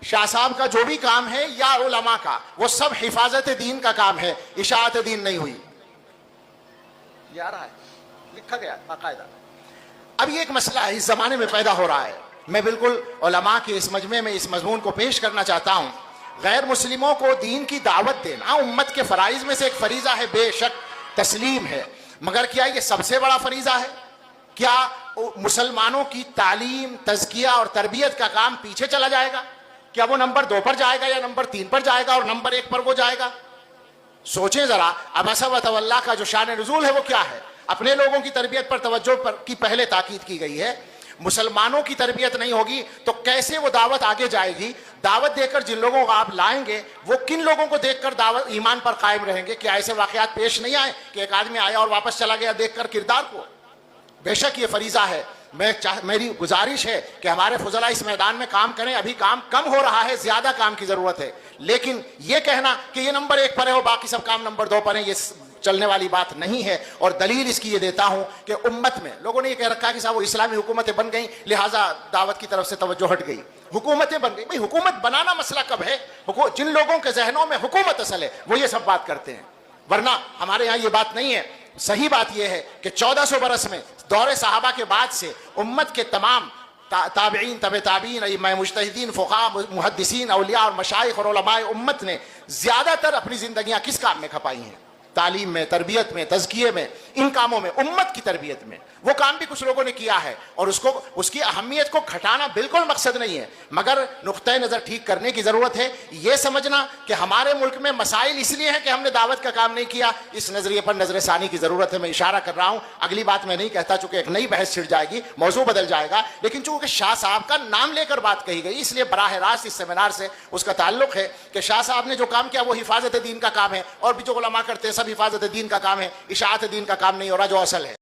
شاہ صاحب کا جو بھی کام ہے یا علماء کا، وہ سب حفاظت دین کا کام ہے، اشاعت دین نہیں ہوئی. یہ آ رہا ہے، لکھا گیا باقاعدہ. اب یہ ایک مسئلہ ہے اس زمانے میں پیدا ہو رہا ہے. میں بالکل علماء کے اس مجمع میں اس مضمون کو پیش کرنا چاہتا ہوں. غیر مسلموں کو دین کی دعوت دینا امت کے فرائض میں سے ایک فریضہ ہے، بے شک تسلیم ہے، مگر کیا یہ سب سے بڑا فریضہ ہے؟ کیا مسلمانوں کی تعلیم، تزکیہ اور تربیت کا کام پیچھے چلا جائے گا؟ کیا وہ نمبر 2 پر جائے گا یا نمبر 3 پر جائے گا اور نمبر 1 پر وہ جائے گا؟ سوچیں ذرا. عبس و تولی کا جو شان نزول ہے وہ کیا ہے؟ اپنے لوگوں کی تربیت پر توجہ پر کی پہلے تاکید کی گئی ہے. مسلمانوں کی تربیت نہیں ہوگی تو کیسے وہ دعوت آگے جائے گی؟ دعوت دے کر جن لوگوں کو آپ لائیں گے وہ کن لوگوں کو دیکھ کر دعوت ایمان پر قائم رہیں گے؟ کیا ایسے واقعات پیش نہیں آئے کہ ایک آدمی آیا اور واپس چلا گیا دیکھ کر کردار کو؟ بے شک یہ فریضہ ہے. میری گزارش ہے کہ ہمارے فضلاء اس میدان میں کام کریں. ابھی کام کم ہو رہا ہے، زیادہ کام کی ضرورت ہے. لیکن یہ کہنا کہ یہ نمبر 1 پر ہے اور باقی سب کام نمبر 2 پر ہیں، یہ چلنے والی بات نہیں ہے. اور دلیل اس کی یہ دیتا ہوں کہ امت میں لوگوں نے یہ کہہ رکھا کہ صاحب وہ اسلامی حکومتیں بن گئیں لہٰذا دعوت کی طرف سے توجہ ہٹ گئی. حکومتیں بن گئی. بھئی حکومت بنانا مسئلہ کب ہے؟ جن لوگوں کے ذہنوں میں حکومت اصل ہے وہ یہ سب بات کرتے ہیں، ورنہ ہمارے یہاں یہ بات نہیں ہے. صحیح بات یہ ہے کہ 1400 برس میں دور صحابہ کے بعد سے امت کے تمام تابعین، تبع تابعین، ائمہ مجتہدین، فقہاء، محدثین، اولیاء اور مشائخ اور علماء امت نے زیادہ تر اپنی زندگیاں کس کام میں کھپائی ہیں؟ تعلیم میں، تربیت میں، تزکیے میں، ان کاموں میں، امت کی تربیت میں. وہ کام بھی کچھ لوگوں نے کیا ہے اور اس کی اہمیت کو گھٹانا بالکل مقصد نہیں ہے، مگر نقطۂ نظر ٹھیک کرنے کی ضرورت ہے. یہ سمجھنا کہ ہمارے ملک میں مسائل اس لیے ہیں کہ ہم نے دعوت کا کام نہیں کیا، اس نظریے پر نظر ثانی کی ضرورت ہے. میں اشارہ کر رہا ہوں، اگلی بات میں نہیں کہتا چونکہ ایک نئی بحث چھڑ جائے گی، موضوع بدل جائے گا. لیکن چونکہ شاہ صاحب کا نام لے کر بات کہی گئی اس لیے براہ راست اس سیمینار سے اس کا تعلق ہے کہ شاہ صاحب نے جو کام کیا وہ حفاظت دین کا کام ہے، اور بھی جو علماء کرتے ہیں سب حفاظت دین کا کام ہے، اشاعت دین کا کام نہیں ہو رہا جو اصل ہے.